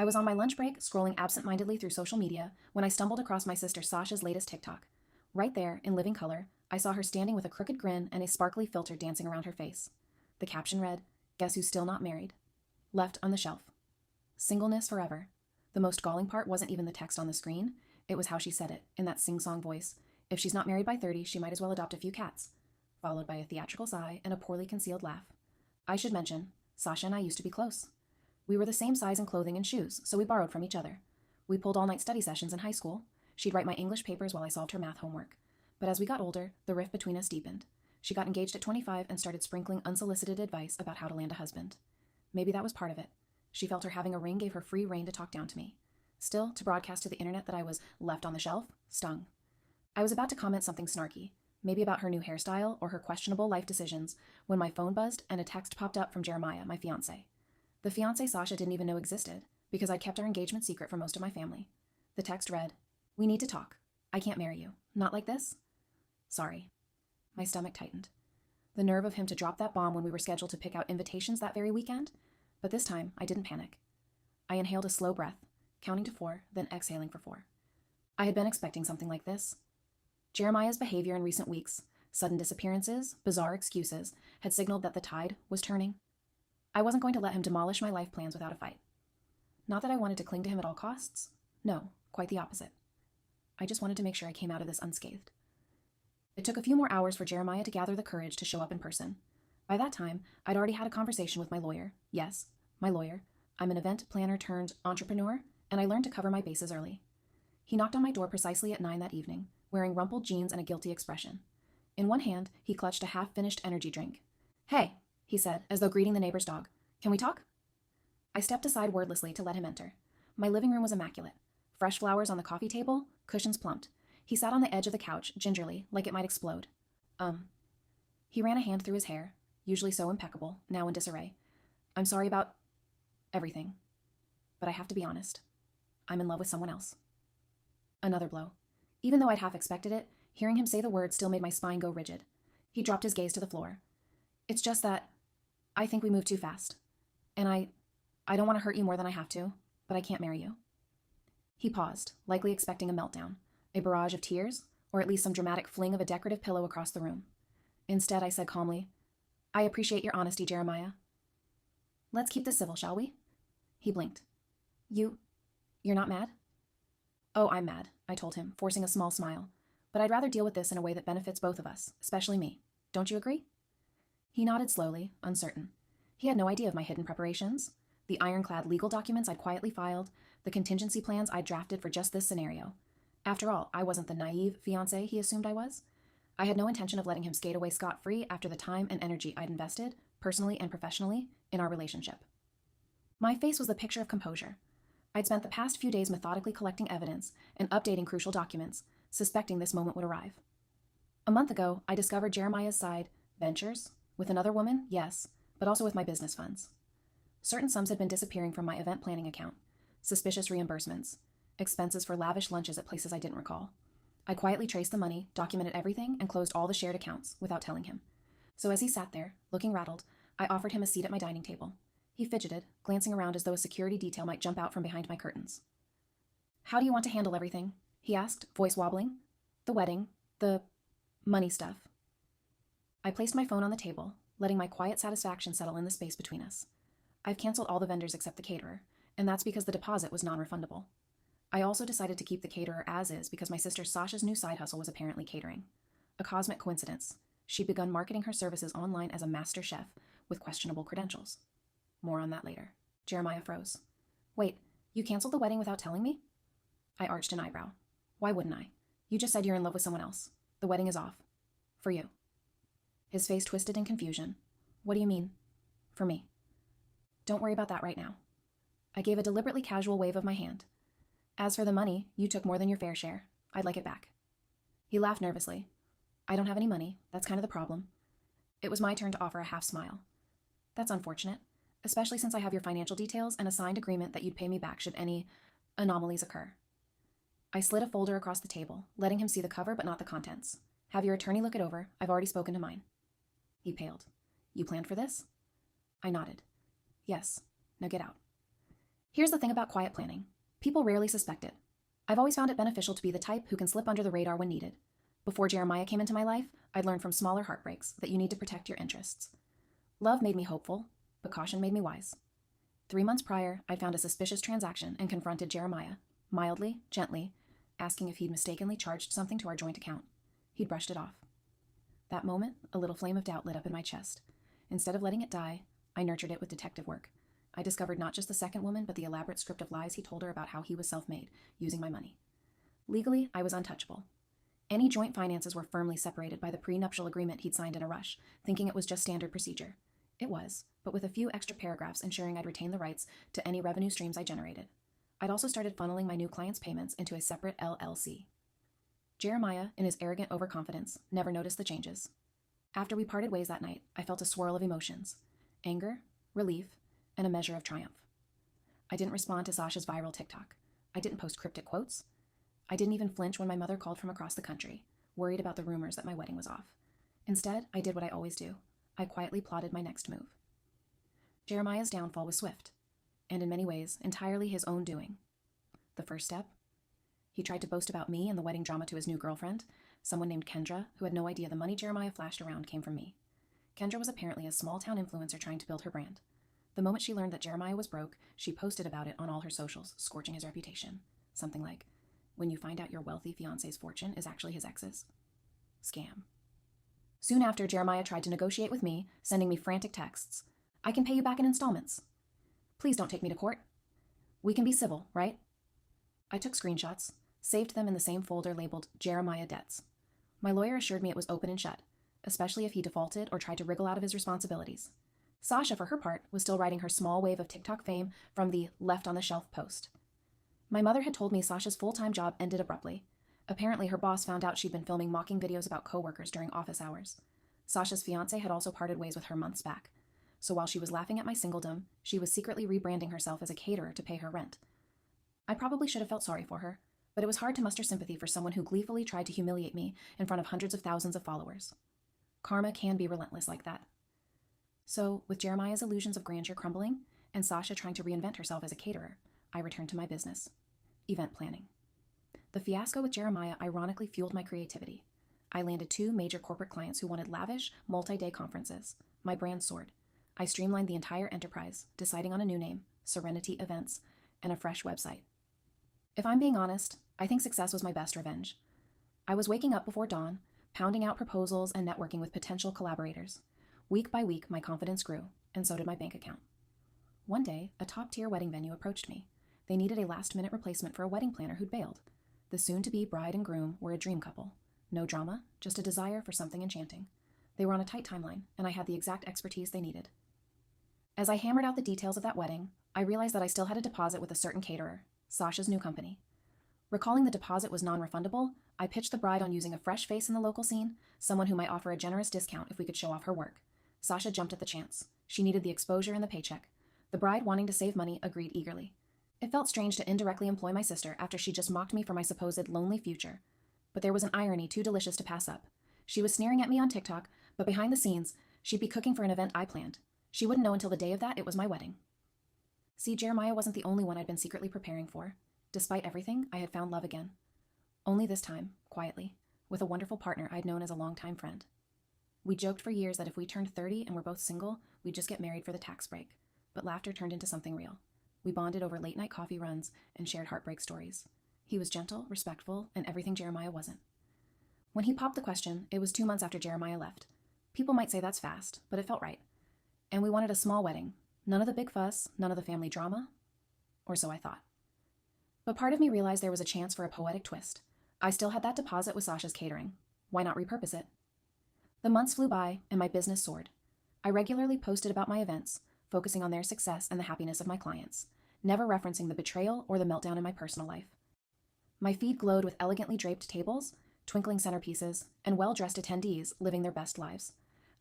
I was on my lunch break, scrolling absent-mindedly through social media, when I stumbled across my sister Sasha's latest TikTok. Right there, in living color, I saw her standing with a crooked grin and a sparkly filter dancing around her face. The caption read, "Guess who's still not married? Left on the shelf. Singleness forever." The most galling part wasn't even the text on the screen, it was how she said it, in that sing-song voice. If she's not married by 30, she might as well adopt a few cats. Followed by a theatrical sigh and a poorly concealed laugh. I should mention, Sasha and I used to be close. We were the same size in clothing and shoes, so we borrowed from each other. We pulled all-night study sessions in high school. She'd write my English papers while I solved her math homework. But as we got older, the rift between us deepened. She got engaged at 25 and started sprinkling unsolicited advice about how to land a husband. Maybe that was part of it. She felt her having a ring gave her free rein to talk down to me. Still, to broadcast to the internet that I was left on the shelf stung. I was about to comment something snarky, maybe about her new hairstyle or her questionable life decisions, when my phone buzzed and a text popped up from Jeremiah, my fiancé. The fiancé Sasha didn't even know existed, because I'd kept our engagement secret from most of my family. The text read, "We need to talk. I can't marry you. Not like this? Sorry." My stomach tightened. The nerve of him to drop that bomb when we were scheduled to pick out invitations that very weekend? But this time, I didn't panic. I inhaled a slow breath, counting to 4, then exhaling for 4. I had been expecting something like this. Jeremiah's behavior in recent weeks, sudden disappearances, bizarre excuses, had signaled that the tide was turning. I wasn't going to let him demolish my life plans without a fight. Not that I wanted to cling to him at all costs. No, quite the opposite. I just wanted to make sure I came out of this unscathed. It took a few more hours for Jeremiah to gather the courage to show up in person. By that time, I'd already had a conversation with my lawyer. Yes, my lawyer. I'm an event planner turned entrepreneur, and I learned to cover my bases early. He knocked on my door precisely at 9 that evening, wearing rumpled jeans and a guilty expression. In one hand, he clutched a half-finished energy drink. "Hey," he said, as though greeting the neighbor's dog. "Can we talk?" I stepped aside wordlessly to let him enter. My living room was immaculate. Fresh flowers on the coffee table, cushions plumped. He sat on the edge of the couch, gingerly, like it might explode. He ran a hand through his hair, usually so impeccable, now in disarray. "I'm sorry about everything. But I have to be honest. I'm in love with someone else." Another blow. Even though I'd half expected it, hearing him say the word still made my spine go rigid. He dropped his gaze to the floor. "It's just that I think we moved too fast. And I don't want to hurt you more than I have to, but I can't marry you." He paused, likely expecting a meltdown, a barrage of tears, or at least some dramatic fling of a decorative pillow across the room. Instead, I said calmly, "I appreciate your honesty, Jeremiah. Let's keep this civil, shall we?" He blinked. You're not mad?" "Oh, I'm mad," I told him, forcing a small smile. "But I'd rather deal with this in a way that benefits both of us, especially me. Don't you agree?" He nodded slowly, uncertain. He had no idea of my hidden preparations, the ironclad legal documents I'd quietly filed, the contingency plans I'd drafted for just this scenario. After all, I wasn't the naive fiancé he assumed I was. I had no intention of letting him skate away scot-free after the time and energy I'd invested, personally and professionally, in our relationship. My face was the picture of composure. I'd spent the past few days methodically collecting evidence and updating crucial documents, suspecting this moment would arrive. A month ago, I discovered Jeremiah's side ventures. With another woman, yes, but also with my business funds. Certain sums had been disappearing from my event planning account. Suspicious reimbursements. Expenses for lavish lunches at places I didn't recall. I quietly traced the money, documented everything, and closed all the shared accounts, without telling him. So as he sat there, looking rattled, I offered him a seat at my dining table. He fidgeted, glancing around as though a security detail might jump out from behind my curtains. "How do you want to handle everything?" he asked, voice wobbling. "The wedding, the money stuff." I placed my phone on the table, letting my quiet satisfaction settle in the space between us. I've canceled all the vendors except the caterer, and that's because the deposit was non-refundable. I also decided to keep the caterer as is because my sister Sasha's new side hustle was apparently catering. A cosmic coincidence. She'd begun marketing her services online as a master chef with questionable credentials. More on that later. Jeremiah froze. "Wait, you canceled the wedding without telling me?" I arched an eyebrow. "Why wouldn't I? You just said you're in love with someone else. The wedding is off. For you." His face twisted in confusion. "What do you mean? For me?" "Don't worry about that right now." I gave a deliberately casual wave of my hand. "As for the money, you took more than your fair share. I'd like it back." He laughed nervously. "I don't have any money. That's kind of the problem." It was my turn to offer a half smile. "That's unfortunate, especially since I have your financial details and a signed agreement that you'd pay me back should any anomalies occur." I slid a folder across the table, letting him see the cover but not the contents. "Have your attorney look it over. I've already spoken to mine." He paled. "You planned for this?" I nodded. "Yes. Now get out." Here's the thing about quiet planning. People rarely suspect it. I've always found it beneficial to be the type who can slip under the radar when needed. Before Jeremiah came into my life, I'd learned from smaller heartbreaks that you need to protect your interests. Love made me hopeful, but caution made me wise. 3 months prior, I'd found a suspicious transaction and confronted Jeremiah, mildly, gently, asking if he'd mistakenly charged something to our joint account. He'd brushed it off. That moment, a little flame of doubt lit up in my chest. Instead of letting it die, I nurtured it with detective work. I discovered not just the second woman, but the elaborate script of lies he told her about how he was self-made, using my money. Legally, I was untouchable. Any joint finances were firmly separated by the prenuptial agreement he'd signed in a rush, thinking it was just standard procedure. It was, but with a few extra paragraphs ensuring I'd retain the rights to any revenue streams I generated. I'd also started funneling my new clients' payments into a separate LLC. Jeremiah, in his arrogant overconfidence, never noticed the changes. After we parted ways that night, I felt a swirl of emotions: anger, relief, and a measure of triumph. I didn't respond to Sasha's viral TikTok. I didn't post cryptic quotes. I didn't even flinch when my mother called from across the country, worried about the rumors that my wedding was off. Instead, I did what I always do. I quietly plotted my next move. Jeremiah's downfall was swift, and in many ways, entirely his own doing. The first step? He tried to boast about me and the wedding drama to his new girlfriend, someone named Kendra, who had no idea the money Jeremiah flashed around came from me. Kendra was apparently a small-town influencer trying to build her brand. The moment she learned that Jeremiah was broke, she posted about it on all her socials, scorching his reputation. Something like, "When you find out your wealthy fiancé's fortune is actually his ex's." Scam. Soon after, Jeremiah tried to negotiate with me, sending me frantic texts. "I can pay you back in installments. Please don't take me to court. We can be civil, right?" I took screenshots, saved them in the same folder labeled Jeremiah Debts. My lawyer assured me it was open and shut, especially if he defaulted or tried to wriggle out of his responsibilities. Sasha, for her part, was still riding her small wave of TikTok fame from the left on the shelf post. My mother had told me Sasha's full-time job ended abruptly. Apparently, her boss found out she'd been filming mocking videos about coworkers during office hours. Sasha's fiancé had also parted ways with her months back. So while she was laughing at my singledom, she was secretly rebranding herself as a caterer to pay her rent. I probably should have felt sorry for her, but it was hard to muster sympathy for someone who gleefully tried to humiliate me in front of hundreds of thousands of followers. Karma can be relentless like that. So, with Jeremiah's illusions of grandeur crumbling, and Sasha trying to reinvent herself as a caterer, I returned to my business: event planning. The fiasco with Jeremiah ironically fueled my creativity. I landed 2 major corporate clients who wanted lavish, multi-day conferences. My brand soared. I streamlined the entire enterprise, deciding on a new name, Serenity Events, and a fresh website. If I'm being honest, I think success was my best revenge. I was waking up before dawn, pounding out proposals and networking with potential collaborators. Week by week, my confidence grew, and so did my bank account. One day, a top-tier wedding venue approached me. They needed a last-minute replacement for a wedding planner who'd bailed. The soon-to-be bride and groom were a dream couple. No drama, just a desire for something enchanting. They were on a tight timeline, and I had the exact expertise they needed. As I hammered out the details of that wedding, I realized that I still had a deposit with a certain caterer, Sasha's new company. Recalling the deposit was non-refundable, I pitched the bride on using a fresh face in the local scene, someone who might offer a generous discount if we could show off her work. Sasha jumped at the chance. She needed the exposure and the paycheck. The bride, wanting to save money, agreed eagerly. It felt strange to indirectly employ my sister after she just mocked me for my supposed lonely future. But there was an irony too delicious to pass up. She was sneering at me on TikTok, but behind the scenes, she'd be cooking for an event I planned. She wouldn't know until the day of that it was my wedding. See, Jeremiah wasn't the only one I'd been secretly preparing for. Despite everything, I had found love again. Only this time, quietly, with a wonderful partner I'd known as a longtime friend. We joked for years that if we turned 30 and were both single, we'd just get married for the tax break. But laughter turned into something real. We bonded over late-night coffee runs and shared heartbreak stories. He was gentle, respectful, and everything Jeremiah wasn't. When he popped the question, it was 2 months after Jeremiah left. People might say that's fast, but it felt right. And we wanted a small wedding. None of the big fuss, none of the family drama. Or so I thought. But part of me realized there was a chance for a poetic twist. I still had that deposit with Sasha's catering. Why not repurpose it? The months flew by, and my business soared. I regularly posted about my events, focusing on their success and the happiness of my clients, never referencing the betrayal or the meltdown in my personal life. My feed glowed with elegantly draped tables, twinkling centerpieces, and well-dressed attendees living their best lives.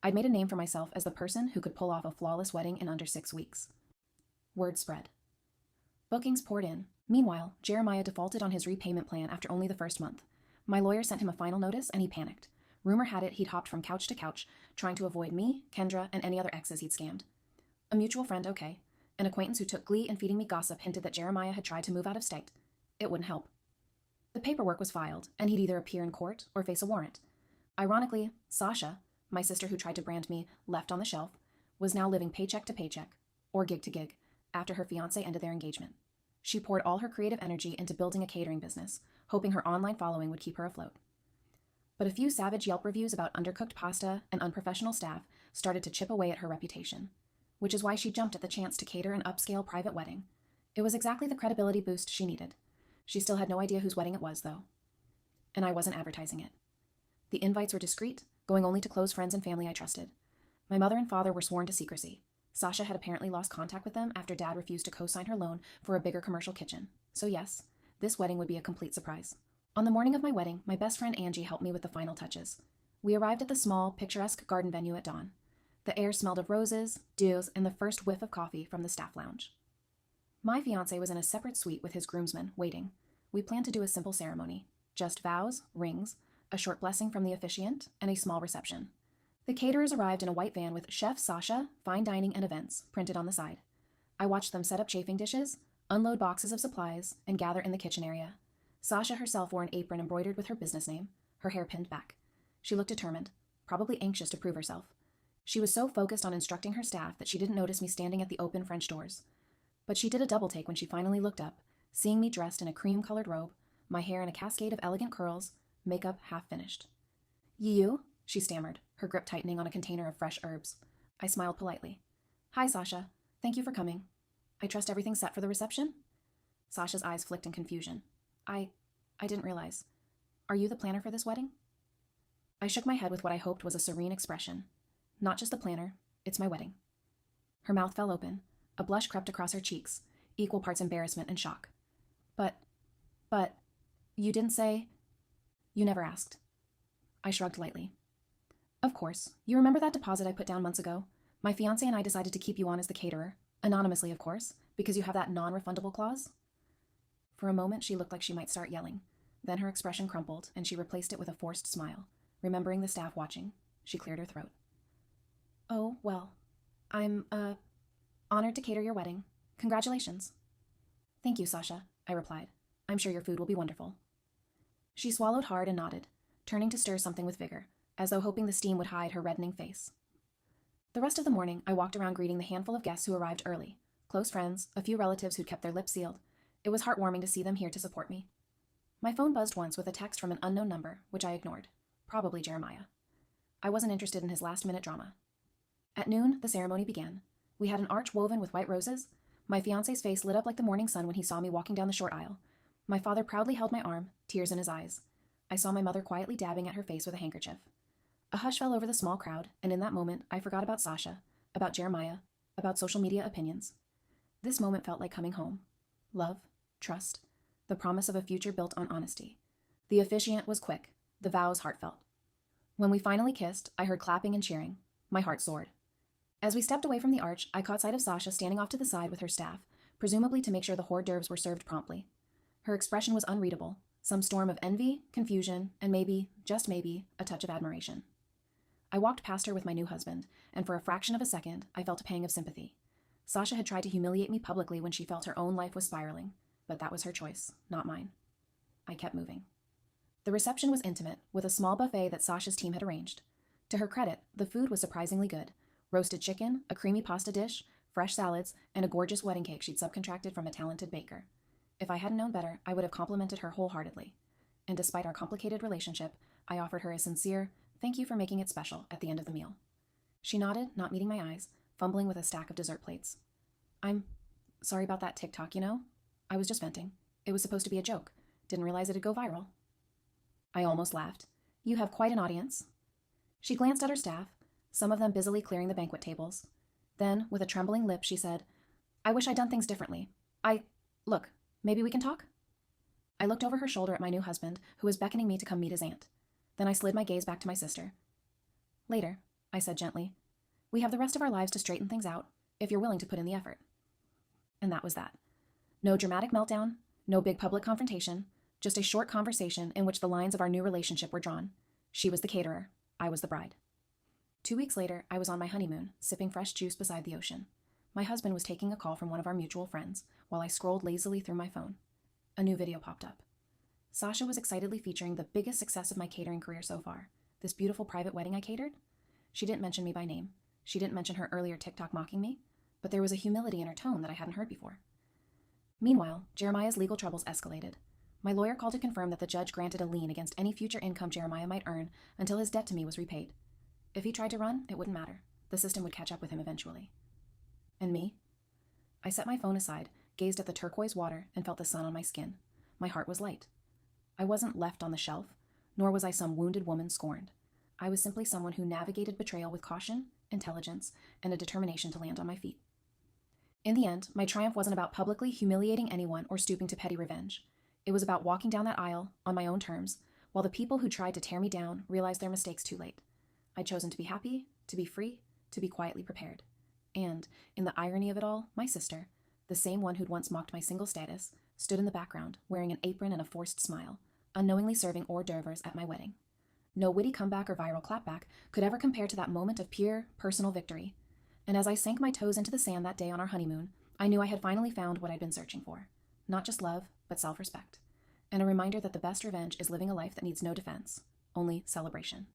I'd made a name for myself as the person who could pull off a flawless wedding in under 6 weeks. Word spread. Bookings poured in. Meanwhile, Jeremiah defaulted on his repayment plan after only the first month. My lawyer sent him a final notice, and he panicked. Rumor had it he'd hopped from couch to couch, trying to avoid me, Kendra, and any other exes he'd scammed. A mutual friend, okay. An acquaintance who took glee in feeding me gossip hinted that Jeremiah had tried to move out of state. It wouldn't help. The paperwork was filed, and he'd either appear in court or face a warrant. Ironically, Sasha, my sister who tried to brand me left on the shelf, was now living paycheck to paycheck, or gig to gig, after her fiancé ended their engagement. She poured all her creative energy into building a catering business, hoping her online following would keep her afloat. But a few savage Yelp reviews about undercooked pasta and unprofessional staff started to chip away at her reputation, which is why she jumped at the chance to cater an upscale private wedding. It was exactly the credibility boost she needed. She still had no idea whose wedding it was, though. And I wasn't advertising it. The invites were discreet, going only to close friends and family I trusted. My mother and father were sworn to secrecy. Sasha had apparently lost contact with them after Dad refused to co-sign her loan for a bigger commercial kitchen. So yes, this wedding would be a complete surprise. On the morning of my wedding, my best friend Angie helped me with the final touches. We arrived at the small, picturesque garden venue at dawn. The air smelled of roses, dews, and the first whiff of coffee from the staff lounge. My fiancé was in a separate suite with his groomsmen, waiting. We planned to do a simple ceremony. Just vows, rings, a short blessing from the officiant, and a small reception. The caterers arrived in a white van with Chef Sasha, Fine Dining and Events printed on the side. I watched them set up chafing dishes, unload boxes of supplies, and gather in the kitchen area. Sasha herself wore an apron embroidered with her business name, her hair pinned back. She looked determined, probably anxious to prove herself. She was so focused on instructing her staff that she didn't notice me standing at the open French doors. But she did a double take when she finally looked up, seeing me dressed in a cream-colored robe, my hair in a cascade of elegant curls, makeup half finished. You? She stammered, her grip tightening on a container of fresh herbs. I smiled politely. Hi, Sasha. Thank you for coming. I trust everything's set for the reception? Sasha's eyes flicked in confusion. I didn't realize. Are you the planner for this wedding? I shook my head with what I hoped was a serene expression. Not just the planner, it's my wedding. Her mouth fell open. A blush crept across her cheeks, equal parts embarrassment and shock. But, you didn't say... You never asked. I shrugged lightly. Of course. You remember that deposit I put down months ago? My fiancé and I decided to keep you on as the caterer. Anonymously, of course, because you have that non-refundable clause. For a moment, she looked like she might start yelling. Then her expression crumpled, and she replaced it with a forced smile. Remembering the staff watching, she cleared her throat. Oh, well, I'm, honored to cater your wedding. Congratulations. Thank you, Sasha, I replied. I'm sure your food will be wonderful. She swallowed hard and nodded, turning to stir something with vigor, as though hoping the steam would hide her reddening face. The rest of the morning, I walked around greeting the handful of guests who arrived early, close friends, a few relatives who'd kept their lips sealed. It was heartwarming to see them here to support me. My phone buzzed once with a text from an unknown number, which I ignored. Probably Jeremiah. I wasn't interested in his last-minute drama. At noon, the ceremony began. We had an arch woven with white roses. My fiancé's face lit up like the morning sun when he saw me walking down the short aisle. My father proudly held my arm, tears in his eyes. I saw my mother quietly dabbing at her face with a handkerchief. A hush fell over the small crowd, and in that moment, I forgot about Sasha, about Jeremiah, about social media opinions. This moment felt like coming home. Love, trust, the promise of a future built on honesty. The officiant was quick, the vows heartfelt. When we finally kissed, I heard clapping and cheering. My heart soared. As we stepped away from the arch, I caught sight of Sasha standing off to the side with her staff, presumably to make sure the hors d'oeuvres were served promptly. Her expression was unreadable, some storm of envy, confusion, and maybe, just maybe, a touch of admiration. I walked past her with my new husband, and for a fraction of a second, I felt a pang of sympathy. Sasha had tried to humiliate me publicly when she felt her own life was spiraling, but that was her choice, not mine. I kept moving. The reception was intimate, with a small buffet that Sasha's team had arranged. To her credit, the food was surprisingly good. Roasted chicken, a creamy pasta dish, fresh salads, and a gorgeous wedding cake she'd subcontracted from a talented baker. If I hadn't known better, I would have complimented her wholeheartedly. And despite our complicated relationship, I offered her a sincere, thank you for making it special at the end of the meal. She nodded, not meeting my eyes, fumbling with a stack of dessert plates. I'm sorry about that TikTok, you know? I was just venting. It was supposed to be a joke. Didn't realize it'd go viral. I almost laughed. You have quite an audience. She glanced at her staff, some of them busily clearing the banquet tables. Then, with a trembling lip, she said, I wish I'd done things differently. Look, maybe we can talk? I looked over her shoulder at my new husband, who was beckoning me to come meet his aunt. Then I slid my gaze back to my sister. Later, I said gently. We have the rest of our lives to straighten things out, if you're willing to put in the effort. And that was that. No dramatic meltdown, no big public confrontation, just a short conversation in which the lines of our new relationship were drawn. She was the caterer. I was the bride. 2 weeks later, I was on my honeymoon, sipping fresh juice beside the ocean. My husband was taking a call from one of our mutual friends while I scrolled lazily through my phone. A new video popped up. Sasha was excitedly featuring the biggest success of my catering career so far, this beautiful private wedding I catered. She didn't mention me by name. She didn't mention her earlier TikTok mocking me, but there was a humility in her tone that I hadn't heard before. Meanwhile, Jeremiah's legal troubles escalated. My lawyer called to confirm that the judge granted a lien against any future income Jeremiah might earn until his debt to me was repaid. If he tried to run, it wouldn't matter. The system would catch up with him eventually. And me? I set my phone aside, gazed at the turquoise water, and felt the sun on my skin. My heart was light. I wasn't left on the shelf, nor was I some wounded woman scorned. I was simply someone who navigated betrayal with caution, intelligence, and a determination to land on my feet. In the end, my triumph wasn't about publicly humiliating anyone or stooping to petty revenge. It was about walking down that aisle on my own terms, while the people who tried to tear me down realized their mistakes too late. I'd chosen to be happy, to be free, to be quietly prepared. And, in the irony of it all, my sister, the same one who'd once mocked my single status, stood in the background, wearing an apron and a forced smile, unknowingly serving hors d'oeuvres at my wedding. No witty comeback or viral clapback could ever compare to that moment of pure, personal victory. And as I sank my toes into the sand that day on our honeymoon, I knew I had finally found what I'd been searching for. Not just love, but self-respect. And a reminder that the best revenge is living a life that needs no defense, only celebration.